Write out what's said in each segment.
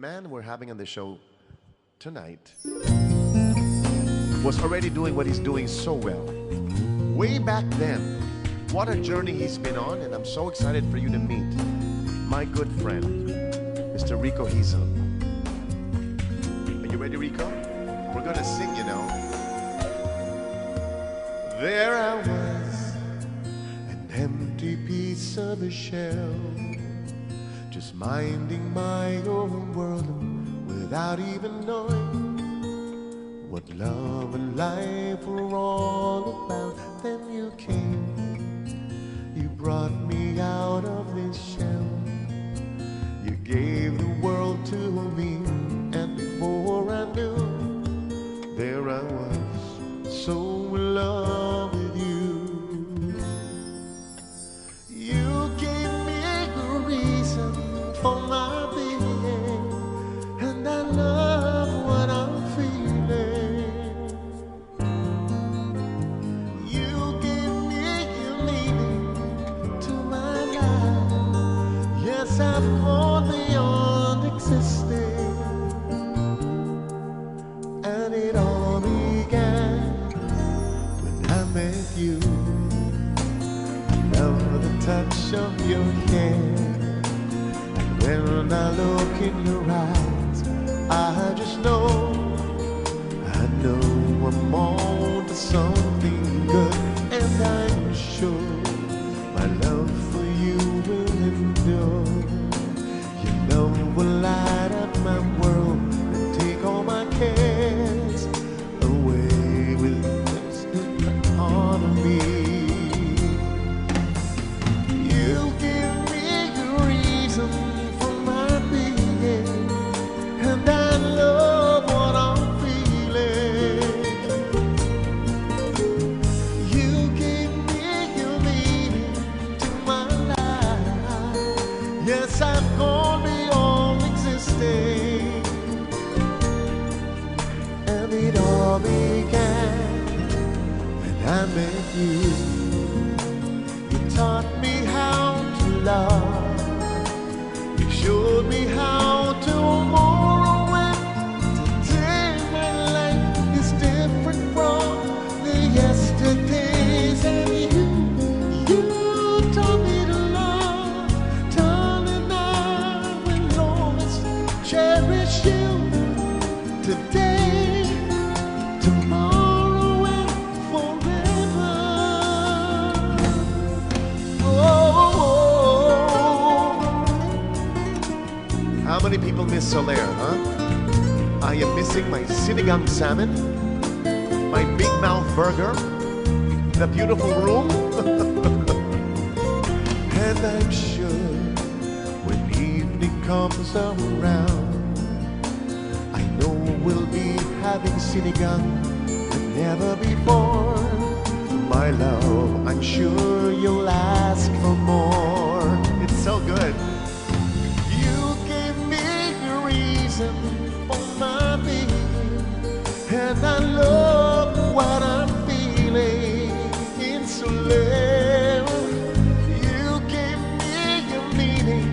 Man we're having on the show tonight was already doing what he's doing so well. Way back then, what a journey he's been on, and I'm so excited for you to meet my good friend, Mr. Rico Hizon. Are you ready, Rico? We're gonna sing, you know. There I was, an empty piece of a shell, just minding my own world without even knowing what love and life were all about. Then you came, you brought me out of this shell. You gave the world to me, and before I knew, there I was, so in love with you. You gave me a reason for my being, and I love what I'm feeling. You gave me a meaning to my life. Yes, I've gone beyond existing, and it all began when I met you. Love the touch of your hand. When I look in your eyes, I just know, I know I'm on to something good, and I'm sure my love for you will endure. Your love will light up my world and take all my cares away with this part of me. You give me a reason, and I love what I'm feeling. You gave me your meaning to my life. Yes, I've gone beyond existing, and it all began when I met you. You taught me how to love. You showed me how to move. Yesterdays, and you taught me to love, darling. I will always cherish you today, tomorrow, and forever. Oh, how many people miss Soler, huh? I am missing my sinigang salmon, my big mouth burger, the beautiful room. And I'm sure when evening comes around, I know we'll be having sinigang like never before. My love, I'm sure you'll ask for more. It's so good. You gave me a reason for my being, and I love what I'm feeling in Soler. You gave me a meaning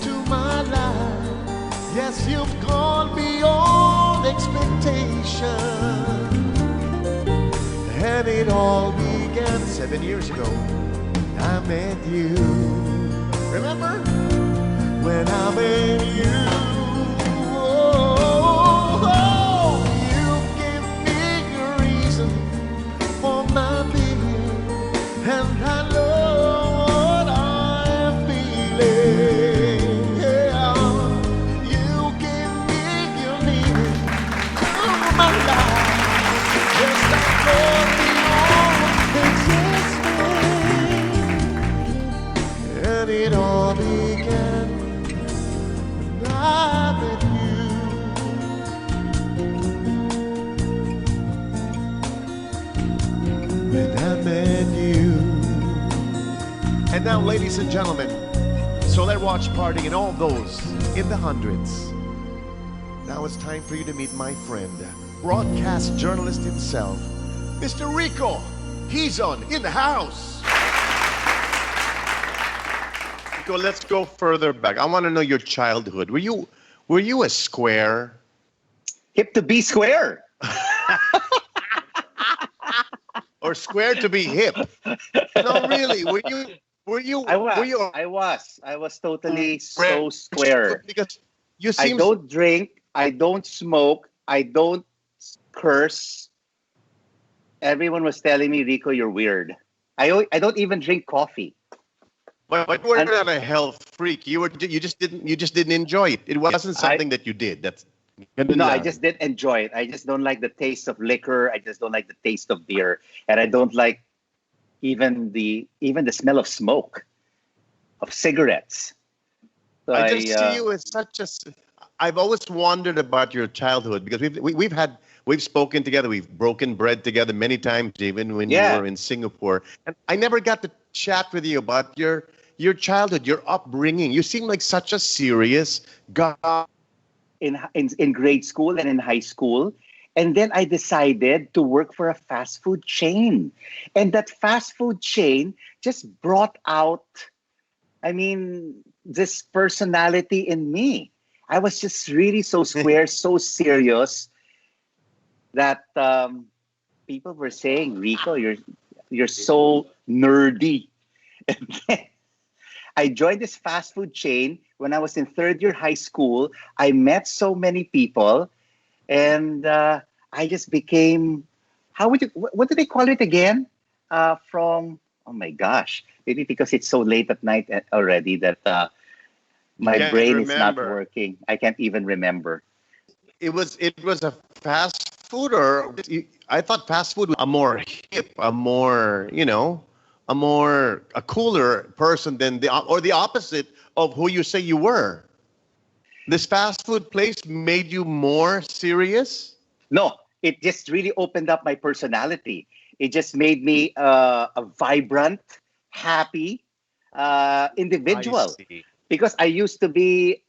to my life. Yes, you've gone beyond expectation, and it all began 7 years ago. I met you. Remember when I met you? And I know what I'm feeling. Yeah. You give me your meaning to my life. Yes, I know the existing, and it all began when I met you. When I met you. And now, ladies and gentlemen, Soler Watch Party and all those in the hundreds. Now it's time for you to meet my friend, broadcast journalist himself, Mr. Rico Hizon in the house. Rico, let's go further back. I want to know your childhood. Were you a square? Hip to be square. Or square to be hip? No, really. I was totally so square. Because you I seem don't drink. I don't smoke. I don't curse. Everyone was telling me, Rico, you're weird. I don't even drink coffee. but you were And not a health freak. You just didn't enjoy it. It wasn't I something that you did. That's ganun no, I lang. just didn't enjoy it. I just don't like the taste of liquor. I just don't like the taste of beer, and I don't like even the smell of smoke of cigarettes. So I just see you as such a. I've always wondered about your childhood because we've spoken together, we've broken bread together many times, even when you yeah, were in Singapore, and I never got to chat with you about your childhood, your upbringing. You seem like such a serious guy. in grade school and in high school. And then I decided to work for a fast food chain. And that fast food chain just brought out, I mean, this personality in me. I was just really so square, so serious that people were saying, Rico, you're so nerdy. I joined this fast food chain when I was in third year high school. I met so many people, and I just became. How would you? What do they call it again? From oh my gosh, maybe because it's so late at night already that You my can't brain is not remember. working. I can't even remember. It was a fast food, or I thought fast food was a more hip, a cooler person than the opposite of who you say you were. This fast food place made you more serious. No, it just really opened up my personality. It just made me a vibrant, happy I individual see. because I used to be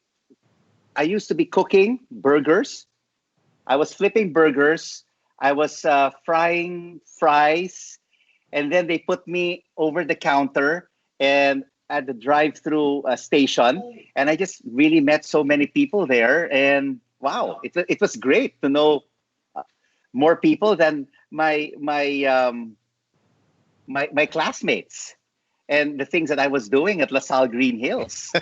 cooking burgers. I was flipping burgers. I was frying fries, and then they put me over the counter and at the drive-through station, and I just really met so many people there. And wow, it was great to know more people than my classmates and the things that I was doing at LaSalle Green Hills.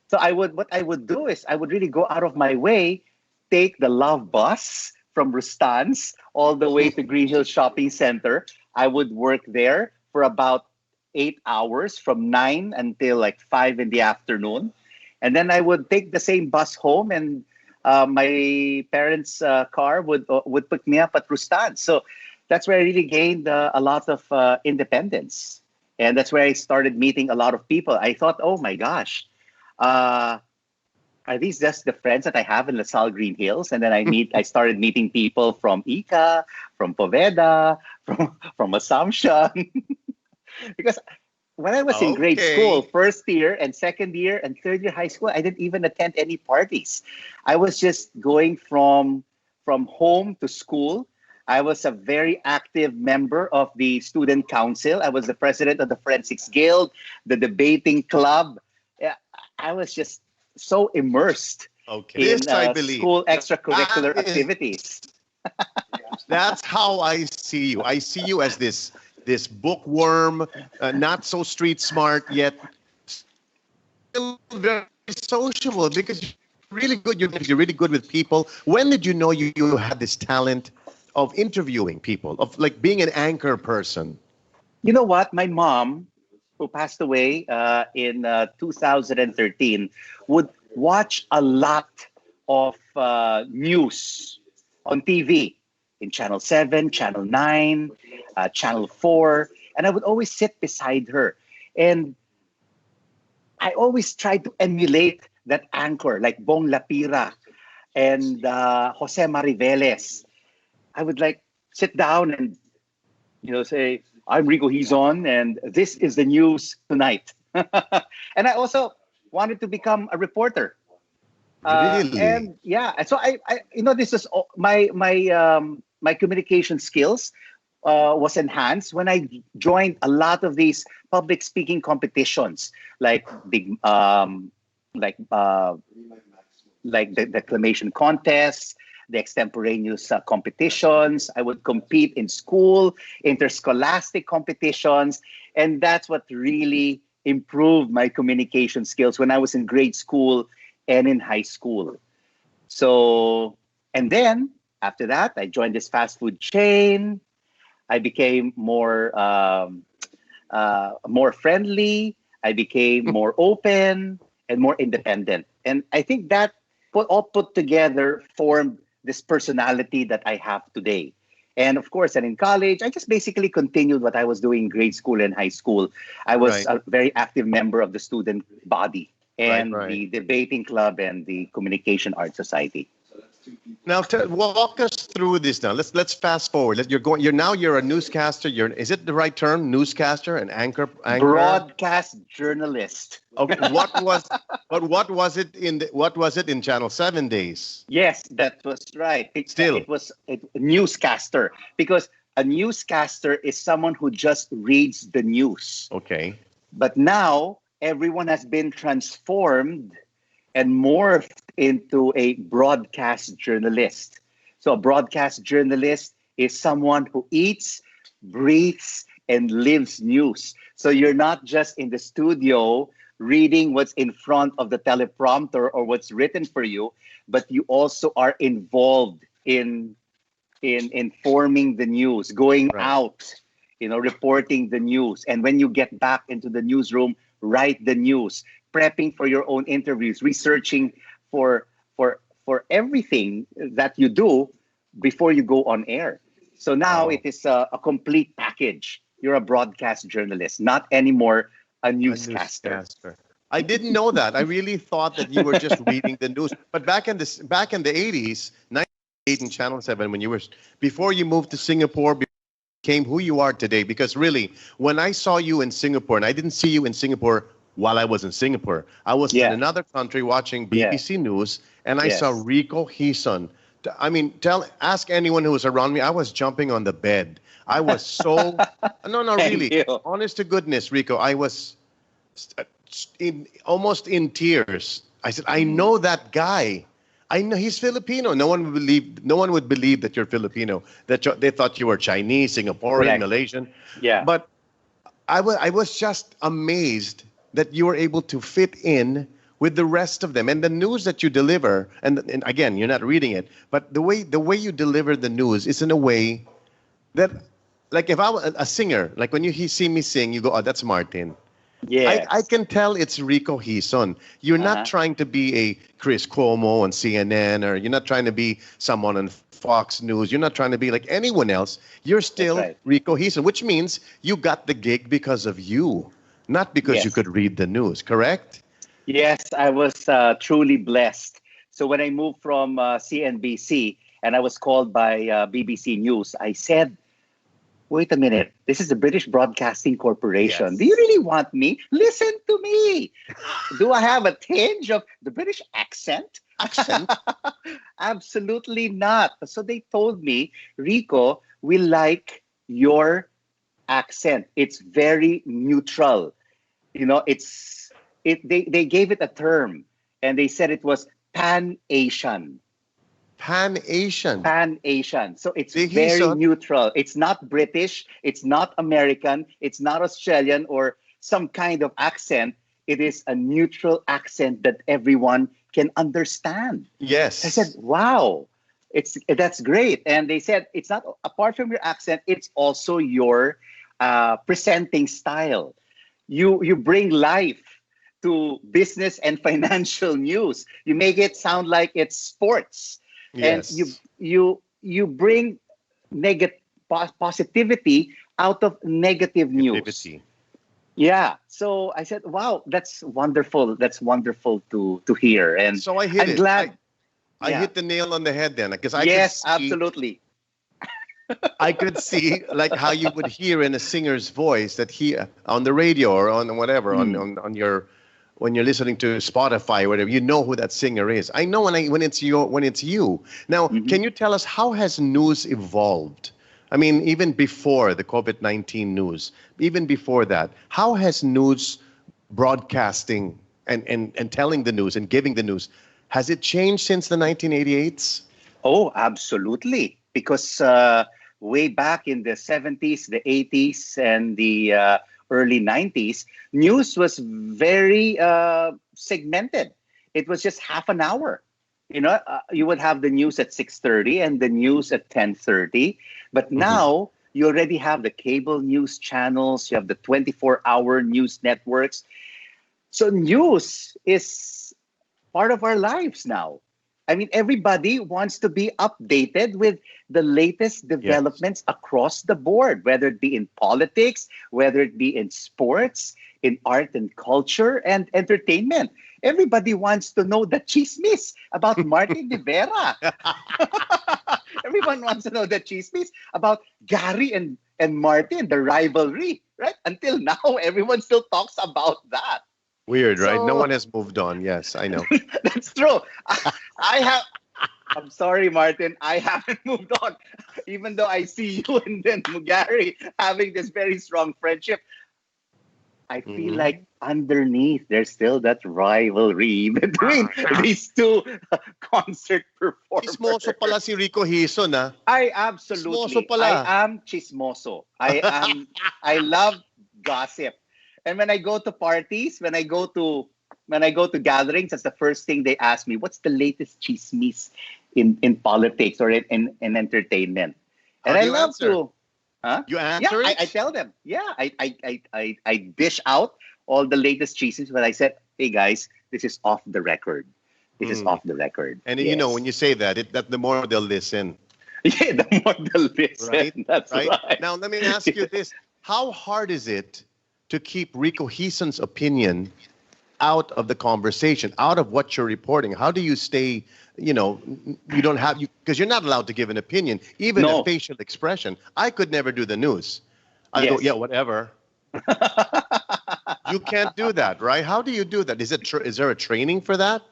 So what I would do is I would really go out of my way, take the Love Bus from Rustan's all the way to Green Hills Shopping Center. I would work there for about 8 hours from 9 until like 5 in the afternoon. And then I would take the same bus home, and my parents' car would pick me up at Rustan. So that's where I really gained a lot of independence, and that's where I started meeting a lot of people. I thought, oh my gosh, uh, are these just the friends that I have in LaSalle Green Hills? And then I started meeting people from Ica, from Poveda, from Assumption, because when I was in grade school, Okay. first year and second year and third year high school, I didn't even attend any parties. I was just going from home to school. I was a very active member of the student council. I was the president of the Forensics Guild, the debating club. Yeah, I was just so immersed Okay. in This I believe. school That extracurricular is activities. that's how I see you. I see you as this bookworm, not so street smart yet still very sociable because you're really good. You're really good with people. When did you know you had this talent of interviewing people, of like being an anchor person? You know what? My mom, who passed away in 2013, would watch a lot of news on TV in Channel 7, Channel 9, Channel 4. And I would always sit beside her. And I always tried to emulate that anchor, like Bong Lapira and Jose Mariveles. I would like sit down and say, I'm Rico Hizon, and this is the news tonight. And I also wanted to become a reporter. Really? And yeah, so this is my communication skills was enhanced when I joined a lot of these public speaking competitions, like big, like like the declamation contests, the extemporaneous competitions. I would compete in school, interscholastic competitions. And that's what really improved my communication skills when I was in grade school and in high school. So, and then after that, I joined this fast food chain. I became more friendly. I became more open and more independent. And I think that all put together formed this personality that I have today. And of course, and in college, I just basically continued what I was doing in grade school and high school. I was Right. a very active member of the student body and Right. the debating club and the communication art society. Now, walk us through this. Now, let's fast forward. You're a newscaster. Is it the right term? Newscaster, an anchor. Broadcast journalist. Okay. What was it in Channel 7 days? Yes, that was right. Still. It was a newscaster, because a newscaster is someone who just reads the news. Okay. But now everyone has been transformed and morphed into a broadcast journalist. So a broadcast journalist is someone who eats, breathes, and lives news. So you're not just in the studio reading what's in front of the teleprompter or what's written for you, but you also are involved in informing the news, going Right. out, reporting the news. And when you get back into the newsroom, write the news, prepping for your own interviews, researching for everything that you do before you go on air. So now Wow. it is a complete package. You're a broadcast journalist, not anymore a A newscaster. newscaster. I didn't know that. I really thought that you were just reading the news. But back in the 80s, 98 in Channel 7, before you moved to Singapore, became who you are today. Because really, when I saw you in Singapore, and I didn't see you in Singapore while I was in Singapore, I was Yeah. in another country watching BBC News, and I Yes. saw Rico Hizon. I mean, ask anyone who was around me. I was jumping on the bed. I was so no, Thank really, you. honest to goodness, Rico. I was almost in tears. I said, I know that guy. I know he's Filipino. No one would believe that you're Filipino. They thought you were Chinese, Singaporean, Correct. Malaysian. Yeah. But I was just amazed that you were able to fit in with the rest of them, and the news that you deliver. And again, you're not reading it, but the way you deliver the news is in a way that, like, if I was a singer, like when you see me sing, you go, "Oh, that's Martin." Yes. I can tell it's Rico Hizon. You're not trying to be a Chris Cuomo on CNN, or you're not trying to be someone on Fox News. You're not trying to be like anyone else. You're still right. Rico Hizon, which means you got the gig because of you, not because you Yes. could read the news, correct? Yes, I was truly blessed. So when I moved from CNBC and I was called by BBC News, I said, wait a minute, this is the British Broadcasting Corporation. Yes. Do you really want me? Listen to me. Do I have a tinge of the British accent? Absolutely not. So they told me, Rico, we like your accent. It's very neutral. They gave it a term, and they said it was Pan-Asian. Pan-Asian. Pan-Asian. So it's See, very Hizon- neutral. It's not British. It's not American. It's not Australian or some kind of accent. It is a neutral accent that everyone can understand. Yes. I said, wow, that's great. And they said, it's not, apart from your accent, it's also your presenting style. You bring life to business and financial news. You make it sound like it's sports. Yes. And you bring positivity out of negative news. Negativity. Yeah. So I said, wow, that's wonderful. That's wonderful to hear. And So I hit I'm it. glad. I Yeah. hit the nail on the head then, because Yes, absolutely. I could see like how you would hear in a singer's voice that he on the radio or on whatever on your when you're listening to Spotify or whatever, you know who that singer is. I know when it's you. Now, can you tell us how has news evolved? I mean, even before the COVID-19 news, even before that, how has news broadcasting and telling the news and giving the news, Has it changed since the 1988s? Oh, absolutely. Because way back in the 70s, the 80s, and the early 90s, news was very segmented. It was just half an hour. You would have the news at 6:30 and the news at 10:30. But now you already have the cable news channels. You have the 24-hour news networks. So news is part of our lives now. I mean, everybody wants to be updated with the latest developments across the board, whether it be in politics, whether it be in sports, in art and culture, and entertainment. Everybody wants to know the chismis about Martin Rivera. Everyone wants to know the chismis about Gary and Martin, the rivalry, right? Until now, everyone still talks about that. Weird, right? No So- one has moved on. Yes, I know. That's true. I'm sorry, Martin. I haven't moved on. Even though I see you and then Gary having this very strong friendship, I feel like underneath there's still that rivalry between these two concert performers. Chismoso pala si Rico Hizon, ah. Absolutely. Chismoso pala. I am chismoso. I love gossip. And when I go to parties, when I go to gatherings, that's the first thing they ask me, what's the latest chismis in politics or in entertainment? And How I do you love answer? to You yeah, answer it? I tell them. Yeah, I dish out all the latest chismis, but I said, hey guys, this is off the record. This is off the record. And you know, when you say that, the more they'll listen. Yeah, the more they'll listen. Right? That's right. Now, let me ask you this. How hard is it to keep Rico Hizon's opinion out of the conversation, out of what you're reporting? How do you stay, you don't have, because you're not allowed to give an opinion, even a facial expression. I could never do the news. I go, yeah, whatever. You can't do that, right? How do you do that? Is there a training for that?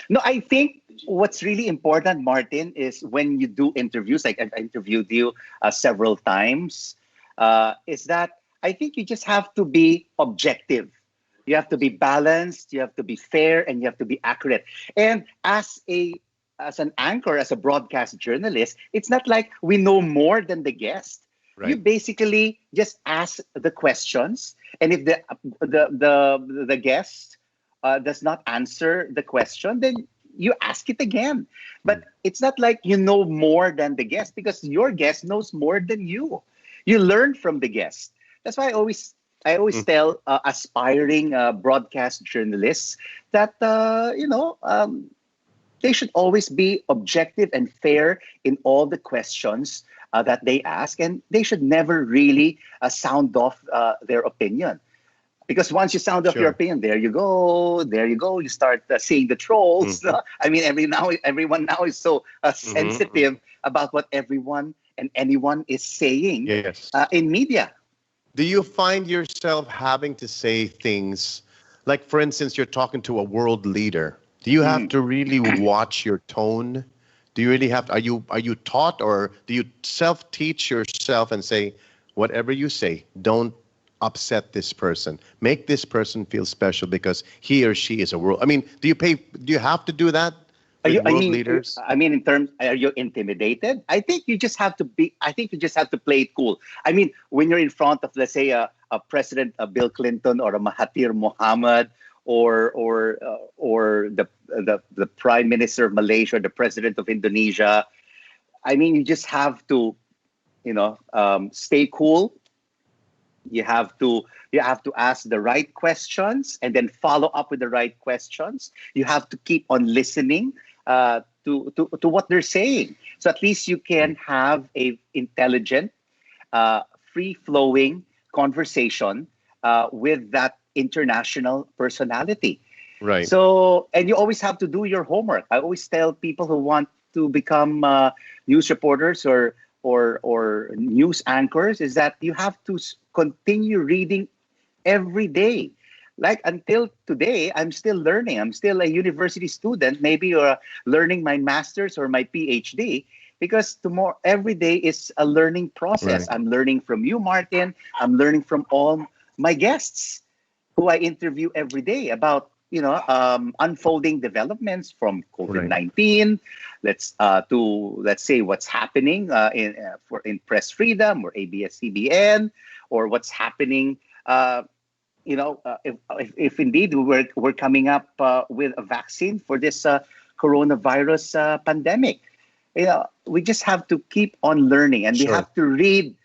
No, I think what's really important, Martin, is when you do interviews, like I've interviewed you several times, is that I think you just have to be objective. You have to be balanced, you have to be fair, and you have to be accurate. And as an anchor, as a broadcast journalist, it's not like we know more than the guest. Right. You basically just ask the questions, and if the guest does not answer the question, then you ask it again. But it's not like you know more than the guest, because your guest knows more than you. You learn from the guest. That's why I always tell aspiring broadcast journalists that they should always be objective and fair in all the questions that they ask, and they should never really sound off their opinion. Because once you sound off your opinion, there you go. You start seeing the trolls. I mean, everyone now is so sensitive about what everyone and anyone is saying in media. Do you find yourself having to say things like, for instance, you're talking to a world leader? Do you have to really watch your tone? Do you really have to, are you taught, or do you self-teach yourself and say, whatever you say, don't upset this person. Make this person feel special because he or she is a world. I mean, do you have to do that? Leaders? I mean, in terms, are you intimidated? I think you just have to play it cool. I mean, when you're in front of, let's say, a President Bill Clinton or a Mahathir Mohamad or the Prime Minister of Malaysia, the President of Indonesia, I mean, you just have to, stay cool. You have to ask the right questions and then follow up with the right questions. You have to keep on listening to what they're saying. So at least you can have a intelligent, free-flowing conversation with that international personality. Right. So, and you always have to do your homework. I always tell people who want to become news reporters or news anchors is that you have to continue reading every day. Like until today, I'm still learning. I'm still a university student, maybe learning my master's or my PhD, because tomorrow, every day is a learning process. Right. I'm learning from you, Martin. I'm learning from all my guests who I interview every day about, unfolding developments from COVID-19. Let's say what's happening in press freedom or ABS-CBN, or what's happening. If indeed we're coming up with a vaccine for this coronavirus pandemic, we just have to keep on learning, and we have to read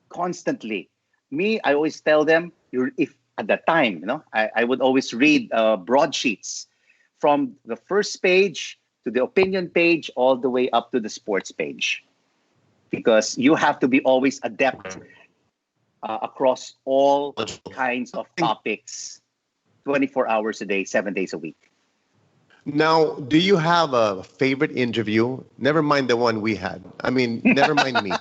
constantly. I always tell them, if at that time, I would always read broadsheets from the first page to the opinion page, all the way up to the sports page, because you have to be always adept across all kinds of topics, 24 hours a day, 7 days a week. Now, do you have a favorite interview? Never mind the one we had. I mean, never mind me.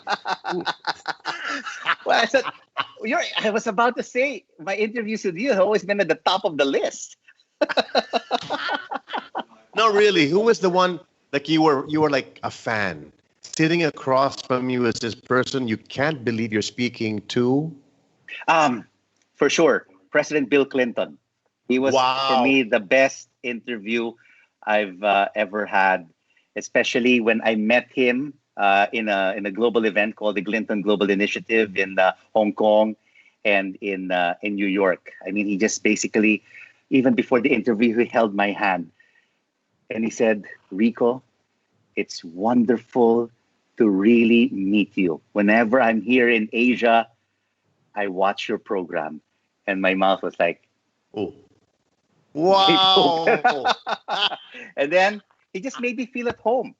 Well, I was about to say, my interviews with you have always been at the top of the list. No, really. Who was the one, like you were like a fan? Sitting across from you is this person you can't believe you're speaking to? For sure, President Bill Clinton. He was, for me, the best interview I've ever had, especially when I met him in a global event called the Clinton Global Initiative in Hong Kong and in New York. I mean, he just basically, even before the interview, he held my hand and he said, "Rico, it's wonderful to really meet you. Whenever I'm here in Asia, I watch your program." And my mouth was like, "Oh, wow." And then he just made me feel at home.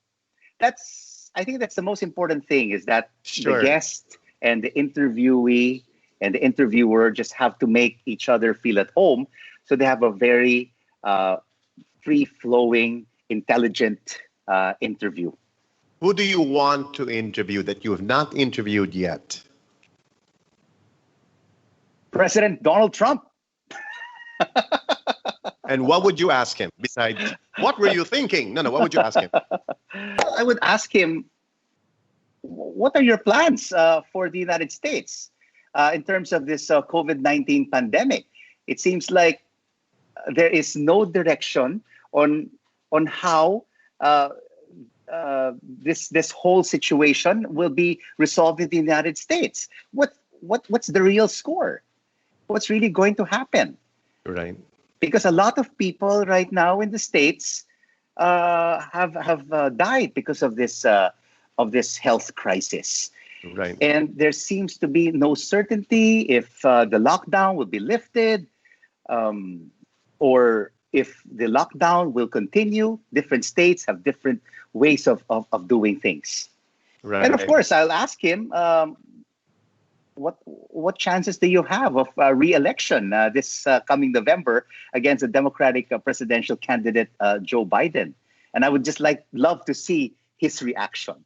I think that's the most important thing, is that the guest and the interviewee and the interviewer just have to make each other feel at home, so they have a very free-flowing, intelligent interview. Who do you want to interview that you have not interviewed yet? President Donald Trump. And what would you ask him besides, what were you thinking? No, what would you ask him? I would ask him, what are your plans for the United States in terms of this COVID-19 pandemic? It seems like there is no direction on how this whole situation will be resolved in the United States. What's the real score? What's really going to happen? Right. Because a lot of people right now in the States have died because of this health crisis. Right. And there seems to be no certainty if the lockdown will be lifted, or if the lockdown will continue. Different states have different ways of doing things. Right. And of course, I'll ask him, what chances do you have of re-election this coming November against the Democratic presidential candidate Joe Biden? And I would just love to see his reaction.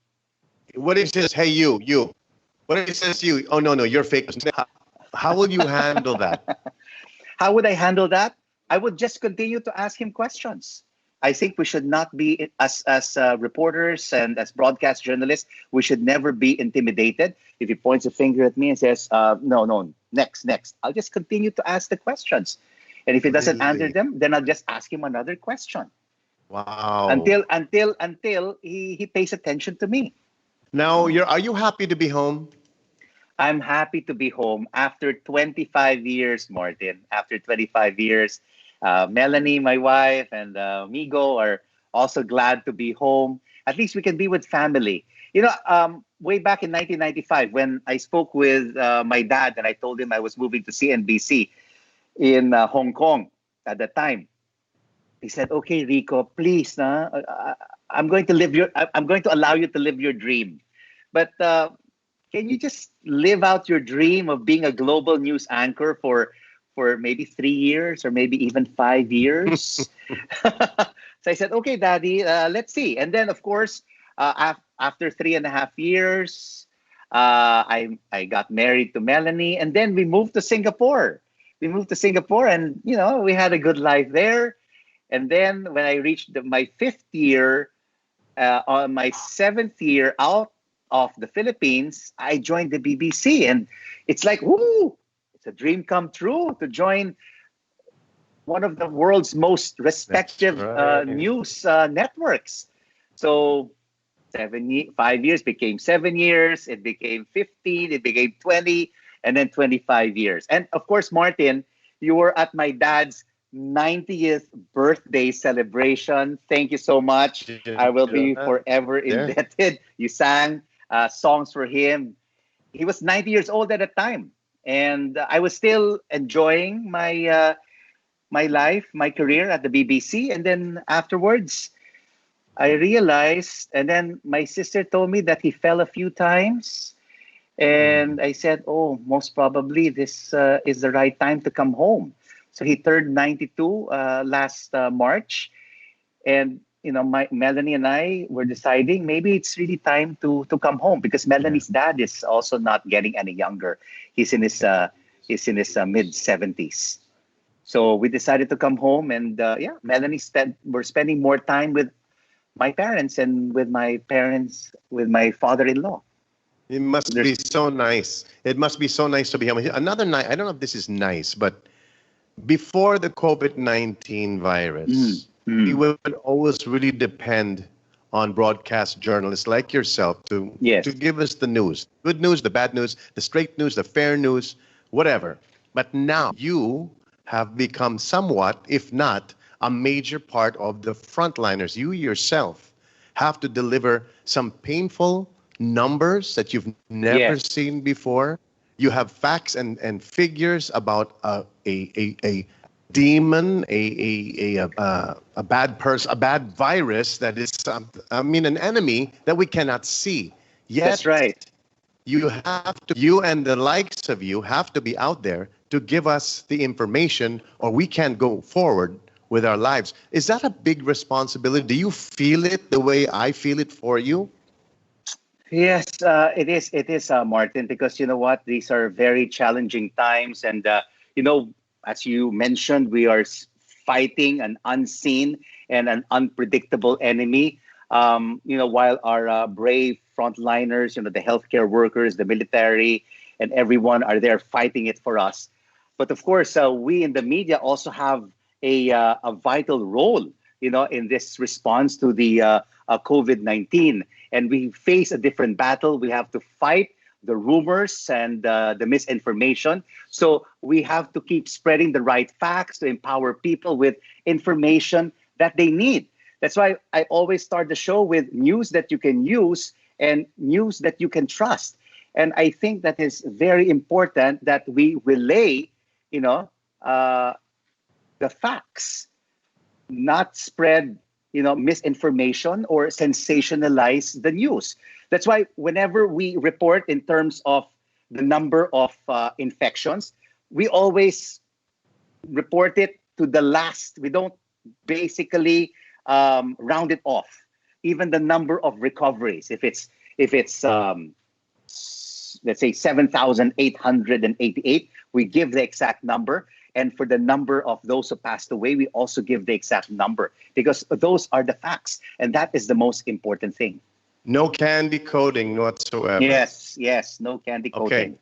What if he says, "Hey, you"? What if he says, "You"? Oh, no, you're fake. How will you handle that? How would I handle that? I would just continue to ask him questions. I think we should not be, as reporters and as broadcast journalists, we should never be intimidated. If he points a finger at me and says, no, next, I'll just continue to ask the questions. And if he doesn't answer them, then I'll just ask him another question. Wow. Until he pays attention to me. Now, are you happy to be home? I'm happy to be home after 25 years, Martin. After 25 years, Melanie, my wife, and Migo are also glad to be home. At least we can be with family. Way back in 1995, when I spoke with my dad and I told him I was moving to CNBC in Hong Kong at the time, he said, "Okay, Rico, please, I'm going to allow you to live your dream, but can you just live out your dream of being a global news anchor for maybe 3 years or maybe even 5 years?" So I said, "Okay, Daddy, let's see." And then, of course, after 3.5 years, I got married to Melanie, and then we moved to Singapore. And we had a good life there. And then when I reached my 5th year, on my 7th year out of the Philippines, I joined the BBC, and it's like, woo! It's a dream come true to join one of the world's most respected right. news networks. So 5 years became 7 years, it became 15, it became 20, and then 25 years. And of course, Martin, you were at my dad's 90th birthday celebration. Thank you so much. I will be forever There. indebted. You sang songs for him. He was 90 years old at the time, and I was still enjoying my life, my career at the BBC. And then afterwards, I realized, and then my sister told me that he fell a few times. And I said, oh, most probably this is the right time to come home. So he turned 92 last March. And, my Melanie and I were deciding maybe it's really time to come home, because Melanie's dad is also not getting any younger. He's in his mid 70s. So we decided to come home, and Melanie said we're spending more time with my parents and with my father-in-law. It must be so nice. It must be so nice to be home. Another night, I don't know if this is nice, but before the COVID-19 virus, we would always really depend on broadcast journalists like yourself to give us the news. Good news, the bad news, the straight news, the fair news, whatever. But now you have become somewhat, if not, a major part of the frontliners. You yourself have to deliver some painful numbers that you've never seen before. You have facts and figures about a demon, a bad person, a bad virus that is, an enemy that we cannot see. Yet, that's right. You and the likes of you have to be out there to give us the information, or we can't go forward with our lives. Is that a big responsibility? Do you feel it the way I feel it for you? Yes, it is. It is, Martin, because you know what? These are very challenging times. And, as you mentioned, we are fighting an unseen and an unpredictable enemy. While our brave frontliners, the healthcare workers, the military, and everyone are there fighting it for us. But of course, we in the media also have a vital role, in this response to the COVID-19. And we face a different battle. We have to fight the rumors and the misinformation. So we have to keep spreading the right facts to empower people with information that they need. That's why I always start the show with news that you can use and news that you can trust. And I think that is very important that we relay, the facts, not spread, misinformation or sensationalize the news. That's why whenever we report in terms of the number of infections, we always report it to the last. We don't basically round it off. Even the number of recoveries, if it's let's say 7,888, we give the exact number. And for the number of those who passed away, we also give the exact number, because those are the facts. And that is the most important thing. No candy coating whatsoever. Yes, no candy coating. Okay,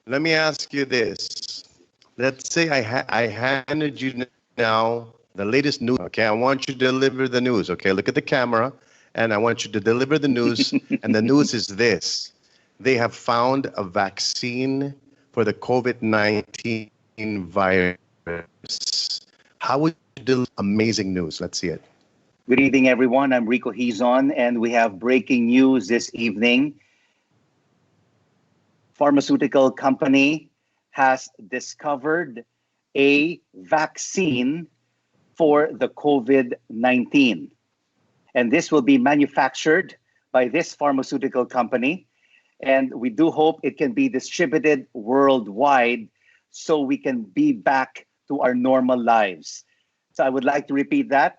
let me ask you this. Let's say I handed you now the latest news. Okay, I want you to deliver the news. Okay, look at the camera, and I want you to deliver the news. And the news is this. They have found a vaccine for the COVID-19 virus. How would you do amazing news? Let's see it. Good evening, everyone. I'm Rico Hizon, and we have breaking news this evening. Pharmaceutical company has discovered a vaccine for the COVID-19. And this will be manufactured by this pharmaceutical company. And we do hope it can be distributed worldwide so we can be back to our normal lives. So I would like to repeat that.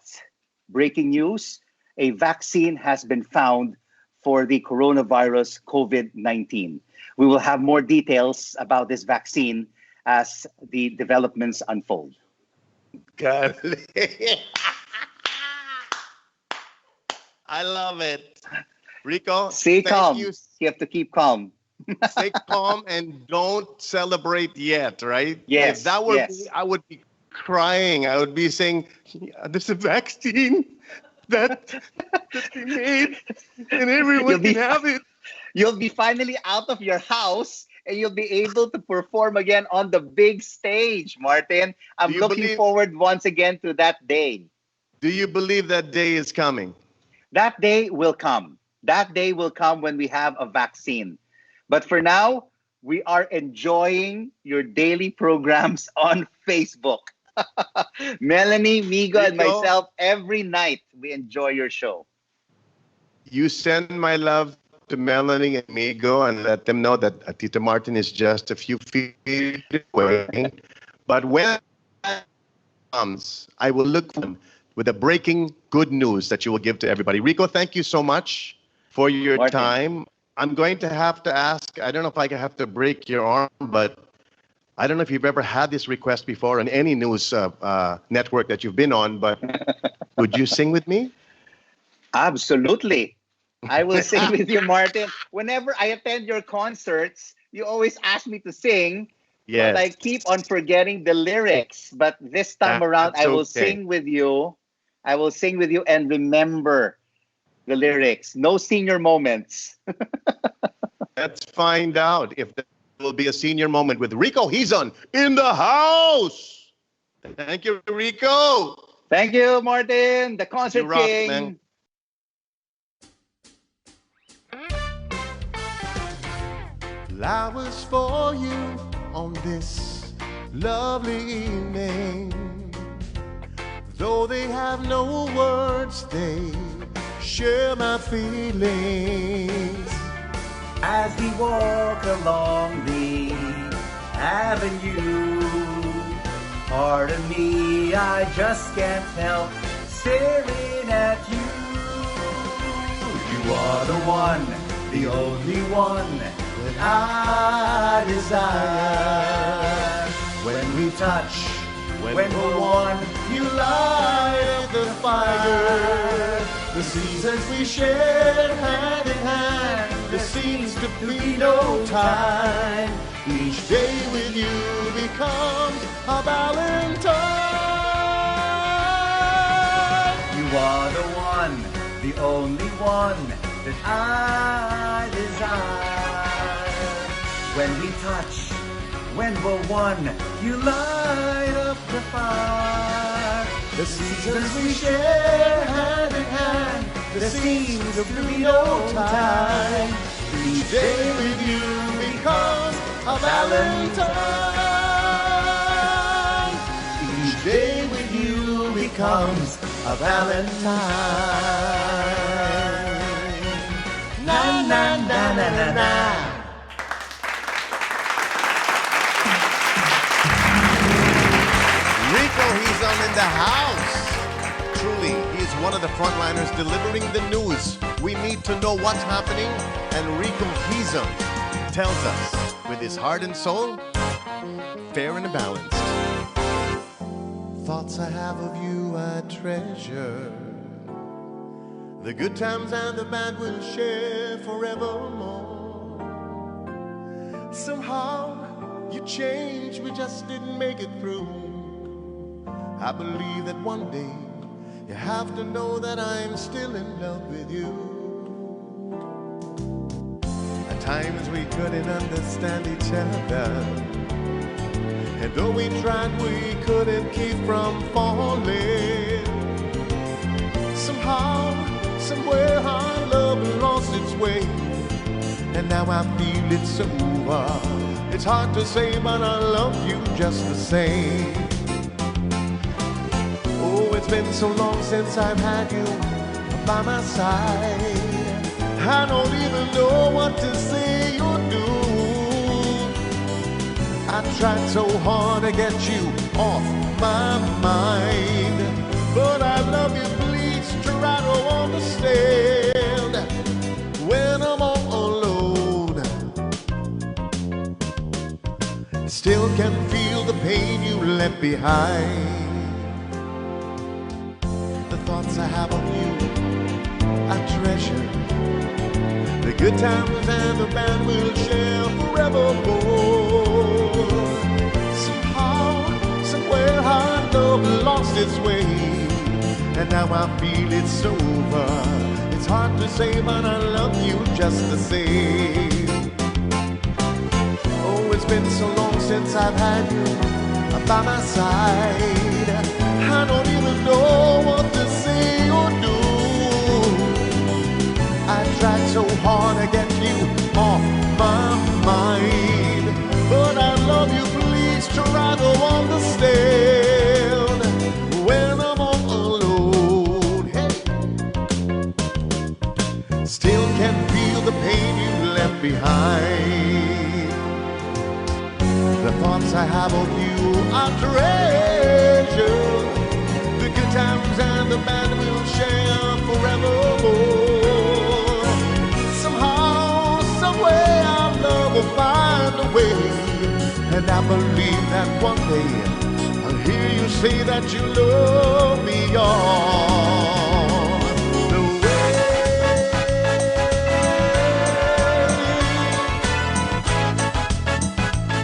Breaking news, a vaccine has been found for the coronavirus COVID-19. We will have more details about this vaccine as the developments unfold. God. I love it. Rico, stay calm. You have to keep calm. Stay calm and don't celebrate yet, right? Yes. If that were me, I would be crying. I would be saying, yeah, there's a vaccine that they made, and everyone can have it. You'll be finally out of your house and you'll be able to perform again on the big stage, Martin. I'm looking forward once again to that day. Do you believe that day is coming? That day will come. That day will come when we have a vaccine. But for now, we are enjoying your daily programs on Facebook. Melanie, Migo, and myself, every night we enjoy your show. You send my love to Melanie and Migo and let them know that Tito Martin is just a few feet away. But when it comes, I will look for them with the breaking good news that you will give to everybody. Rico, thank you so much for your time. I'm going to have to ask, I don't know if I have to break your arm, but I don't know if you've ever had this request before on any news network that you've been on, but would you sing with me? Absolutely. I will sing with you, Martin. Whenever I attend your concerts, you always ask me to sing. Yes. But I keep on forgetting the lyrics. But this time around, I will sing with you. I will sing with you and remember the lyrics. No senior moments. Let's find out if there will be a senior moment with Rico Hizon in the house. Thank you, Rico. Thank you, Martin, the concert king. Man. Flowers for you on this lovely evening. Though they have no words, they share my feelings. As we walk along the avenue, pardon me, I just can't help staring at you. You are the one, the only one that I desire. When we touch, when we're one, you light up the fire. The seasons we share hand in hand, there seems to be no time. Each day with you becomes a Valentine. You are the one, the only one that I desire. When we touch, when we're one, you light up the fire. The seasons we share hand in hand, there seems to be no time. Each day with you becomes a Valentine. Each day with you becomes a Valentine. Na na na na na na. Rico Hizon in the house. Truly, he is one of the frontliners delivering the news. We need to know what's happening, and Rico Hizon tells us with his heart and soul, fair and balanced. Thoughts I have of you I treasure. The good times and the bad we'll share forevermore. Somehow you changed, we just didn't make it through. I believe that one day you have to know that I'm still in love with you. At times we couldn't understand each other, and though we tried, we couldn't keep from falling. Somehow, somewhere our love lost its way, and now I feel it's over. It's hard to say, but I love you just the same. Oh, it's been so long since I've had you by my side. I don't even know what to say or do. I tried so hard to get you off my mind, but I love you, please try to understand. When I'm all alone, I still can feel the pain you left behind. The thoughts I have of you, I treasure. The good times and the bad we'll share forevermore. Somehow, somewhere, I lost its way, and now I feel it's over. It's hard to say, but I love you just the same. Oh, it's been so long since I've had you by my side. I don't even know what to say or do. I tried so hard to get you off my mind, but I love you, please try to understand when I'm all alone. Hey. Still can feel the pain you left behind. The thoughts I have of you are treasure. The good times and the bad we'll share forevermore. Somehow, someway, our love will find a way. And I believe that one day I'll hear you say that you love me all the way.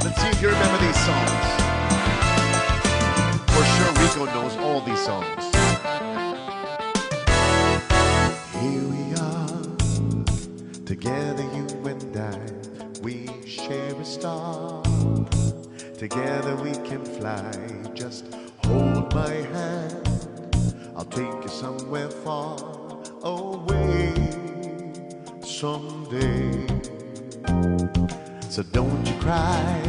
Let's see if you remember these songs. For sure, Rico knows all these songs. Here we are, together you and I. We share a star. Together we can fly. Just hold my hand. I'll take you somewhere far away someday. So don't you cry.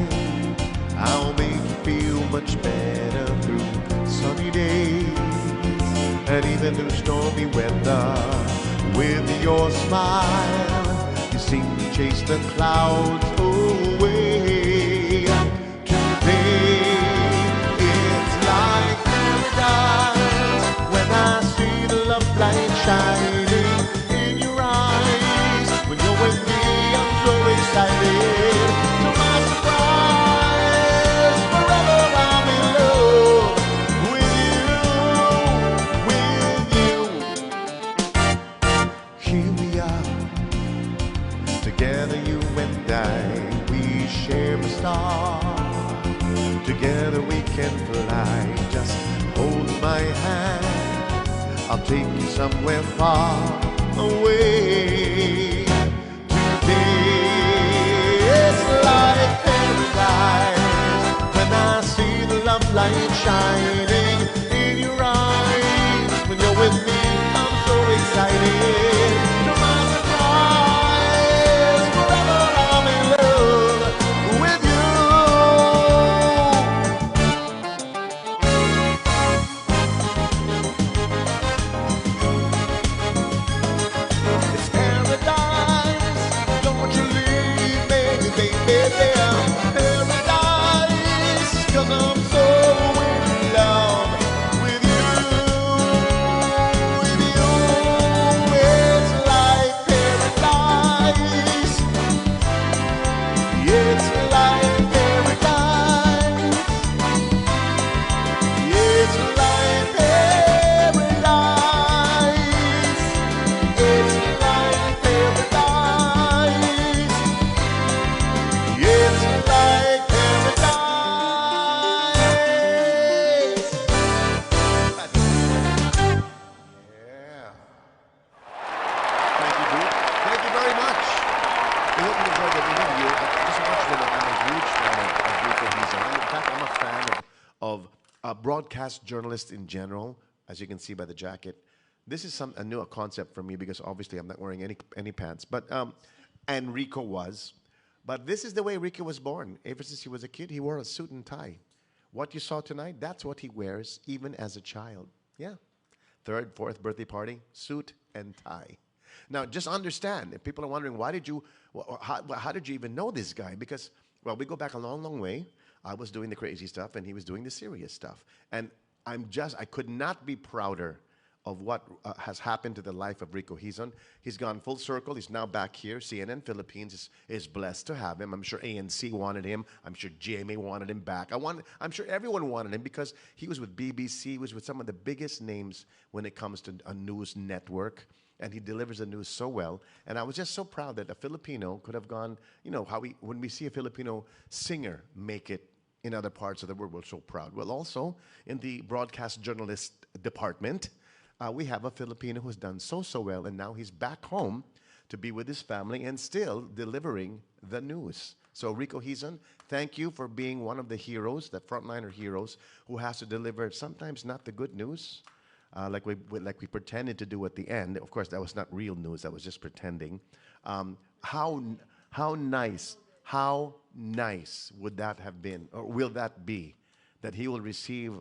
I'll make you feel much better through sunny days and even through stormy weather. With your smile, you seem to chase the clouds away. Today, it's like paradise when I see the love light shining in your eyes. When you're with me, I'm so excited. To my surprise, forever I'm in love with you, with you. Here we are, together you and I. We share a star. Together we can fly. Just hold my hand. I'll take you somewhere far away. Today it's like paradise when I see the love light shining in your eyes. When you're with me, I'm so excited. To my surprise, forever I'm in love with you. It's paradise, don't you leave me, baby, there. Paradise, 'cause I'm so in love with you, with you. It's like paradise, it's like paradise, it's like paradise. It's like paradise. It's like paradise. Yeah. Thank you, Duke. Thank you very much. I hope you enjoyed the interview. I just want you to know I'm a huge fan of Rico Hizon. In fact, I'm a fan of broadcast journalists in general, as you can see by the jacket. This is a new concept for me because obviously I'm not wearing any pants. But and Rico was. But this is the way Rico was born. Ever since he was a kid, he wore a suit and tie. What you saw tonight, that's what he wears even as a child. Yeah. Third, fourth birthday party, suit and tie. Now, just understand, if people are wondering, how did you even know this guy? Because, well, we go back a long, long way. I was doing the crazy stuff, and he was doing the serious stuff. And I could not be prouder of what has happened to the life of Rico Hizon. He's gone full circle. He's now back here. CNN Philippines is blessed to have him. I'm sure ANC wanted him. I'm sure GMA wanted him back. I'm sure everyone wanted him because he was with BBC. He was with some of the biggest names when it comes to a news network. And he delivers the news so well. And I was just so proud that a Filipino could have gone, you know, when we see a Filipino singer make it in other parts of the world. We're so proud. Well, also in the broadcast journalist department, we have a Filipino who's done so well, and now he's back home to be with his family and still delivering the news. So Rico Hizon, thank you for being one of the heroes, the frontliner heroes, who has to deliver sometimes not the good news, like we pretended to do at the end. Of course, that was not real news. That was just pretending. How nice would that have been, or will that be, that he will receive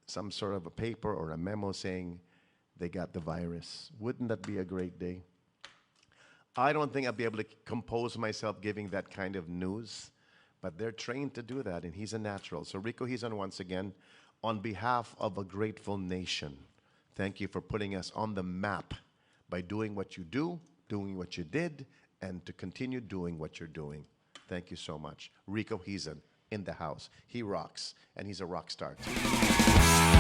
some sort of a paper or a memo saying they got the virus? Wouldn't that be a great day? I don't think I'll be able to compose myself giving that kind of news, but they're trained to do that, and he's a natural. So Rico Hizon, once again, on behalf of a grateful nation, thank you for putting us on the map by doing what you do, doing what you did, and to continue doing what you're doing. Thank you so much. Rico Hizon in the house. He rocks, and he's a rock star too.